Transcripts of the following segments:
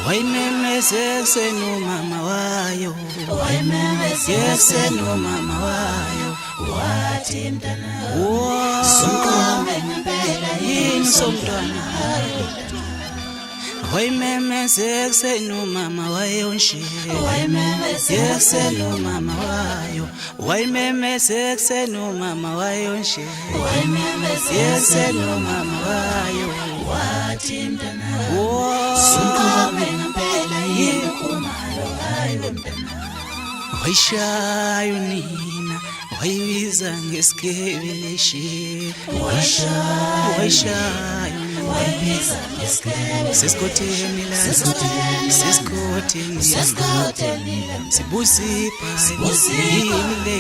Waimemesesenu mama wayo, waimemesesenu mama wayo, watindana, sukome ngempela insomntwana. Waimemesesenu mama wayo nje, waimemesesenu mama wayo, waimemesesenu mama wayo nje, waimemesesenu mama wayo, watindana, sukome ngempela inkumalo hayo mntana. Waishayo nina, waibiza ngesikebeleshi, waishayo waibiza ngesikebeleshi. Siskoteni la, siskoteni la, sibusipha yimile,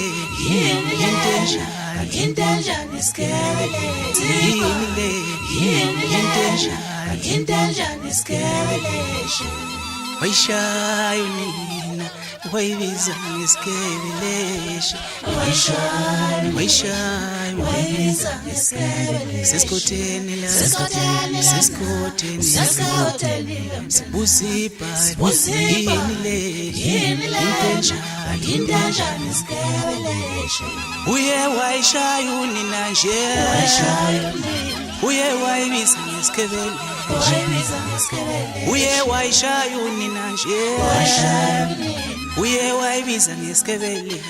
intenja ngesikebeleshi, intenja ngesikebeleshi. Waishayo nina, waibiza ngesikebeleshi, waishayo waibiza ngesikebeleshi. Siskoteni la, sibusipha yimile, intenja ngesikebeleshi. Uye waishayo nina nje, uye waibiza ngesikebeleshi, uye waishayo nina nje, uye waibiza ngesikebeleshi.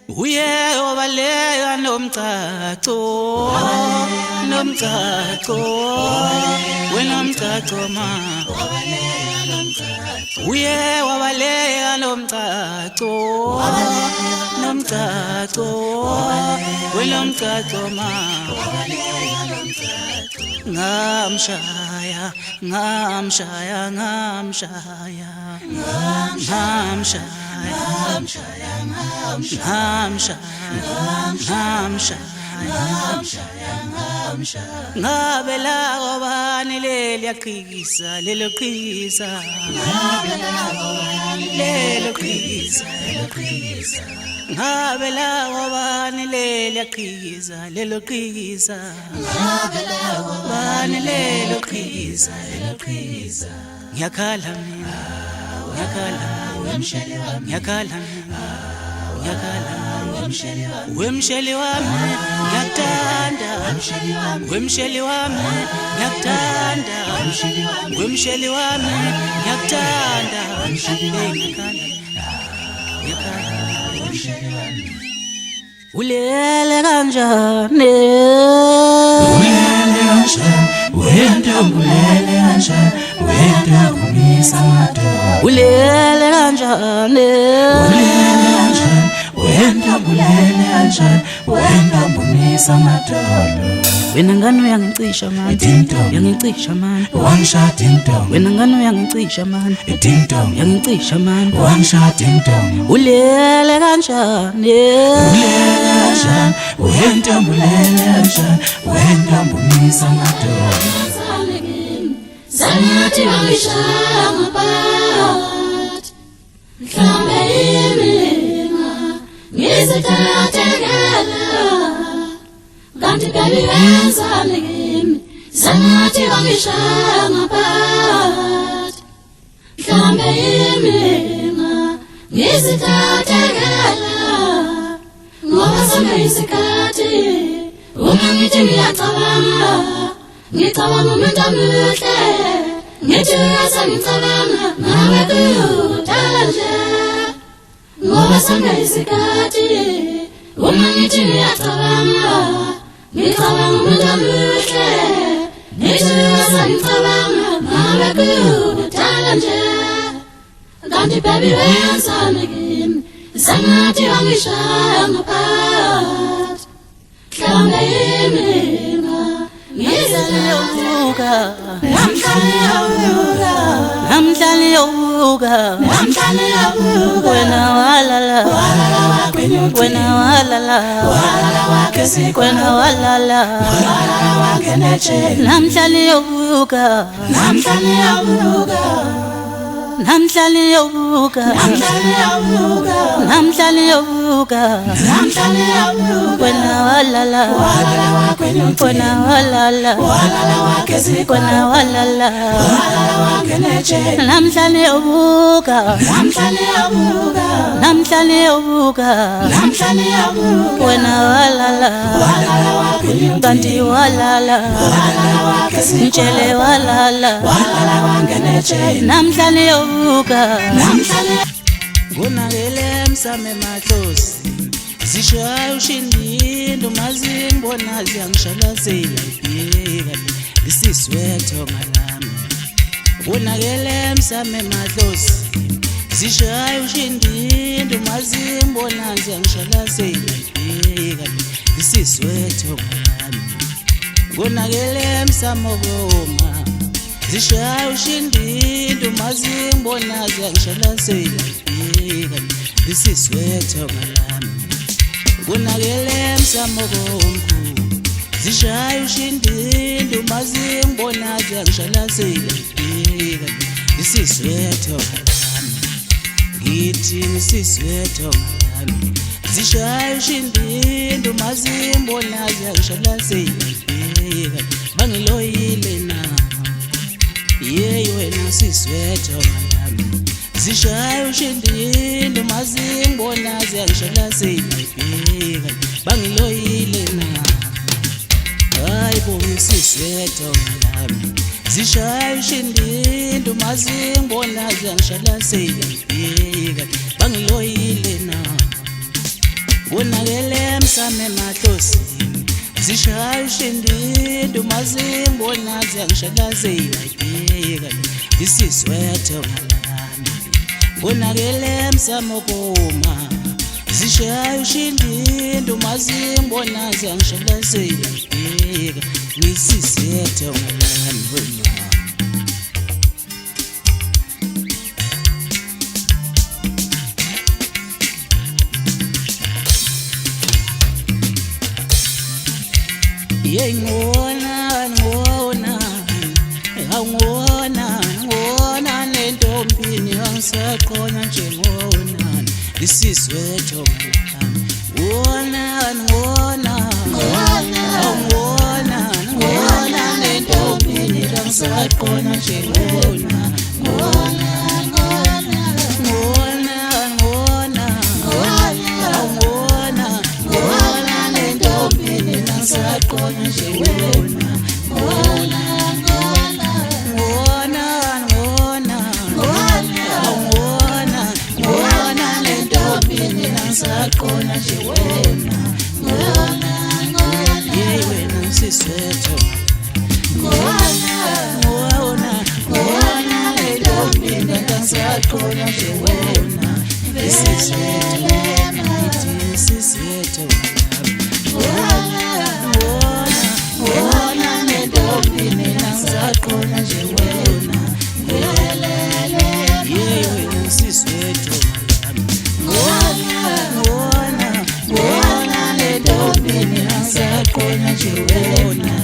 Uye obaleka nomcaco, wena umcaco ma. Uye wabaleka nomcaco, wena umcaco ma. Ngamshaya, ngabe la obani leli yaqhikisa lelo qhikisa, ngabe la obani leli yaqhikisa lelo qhikisa, bani lelo qhikisa. Ngiyakhala mina, ngiyakhala wemsheli wami ngiyakuthanda, wemsheli wami ngiyakuthanda, wemsheli wami ngiyakuthanda, ulele kanjani, ulele kanjani, wenda kumisa madoda, ulele kanjani, wenda mbonisa madolo. Wena ngani uyangicisha man, yangicisha man, one shot ding dong. Wena ngani uyangicisha man, ding dong, yangicisha man, one shot ding dong. Ulele kanjani, wenda mbonisa madolo. Sangathi wangishaya ngapat, mhlambe mina ngizithathekela, kanti baby wenzani kimi. Sangathi wangishaya ngapat, mhlambe mina ngizithathekela, ngoba sonke isikhathi uma ngithi ngiyacabanga, ngicabanga umuntu omuhle, ngithi ngicabanga ngawe kudala nje, ngoba sonke isikhathi uma ngithi ngiyacabanga, ngicabanga umuntu omuhle, ngithi ngicabanga ngawe kudala nje, kanti baby wenzani kimi. Sangathi wangishaya ngapat, mhlambe mina ngizaluka, namhlanje yawuka, wena walala, wena walala, wena walala, namhlanje yawuka, namhlanje yobuka namhlanje yobuka wena walala wena walala wena walala namhlanje yobuka namhlanje yobuka wena walala kanti walala mtshele walala namhlanje yobuka ngonakele msame mahlosi zishaya ushindindo mazingibona ziyangishalazela ibheka isiswetho ngalami ngonakele msame mahlosi zishaya ushindindo mazingibona ziyangishalazela ibheka isiswetho ngalami ngonakele msamokoma zishaya ushindindo mazingibona ziyangishalazela ibheka isiswetho ngalami ngonakele msamokoma zishaya ushindindo mazingibona ziyangishalazela ibheka isiswetho ngalami ngithi isiswetho ngalami zishaya ushindindo mazingibona ziyangishalazela ibheka bangiloyile na yeyi wena siswetho ngalami zishaya ushindindo mazingibona ziyangishalazela ibheka bangiloyile na hayi bo siswetho ngalami zishaya ushindindo mazingibona ziyangishalazela ibheka bangiloyile na ngonakele msame mahlosi zishaya ushindindo mazingibona ziyangishalazela ibheka isiswetho ngalami ngonakele msamokoma zishaya ushindindo mazingibona ziyangishalazela ibheka isiswetho ngalami wena ngona nentombini angisaqona njengona isiswetho ngona nentombini angisaqona njengona ngona nentombini angisaqona njengona saqona nje wena yeyi wena siswetho ngona entombini ngasaqona nje wena isiswetho ngona entombini ngasaqona nje wena yeyi wena siswetho ngona nentombini ngasaqona nje wena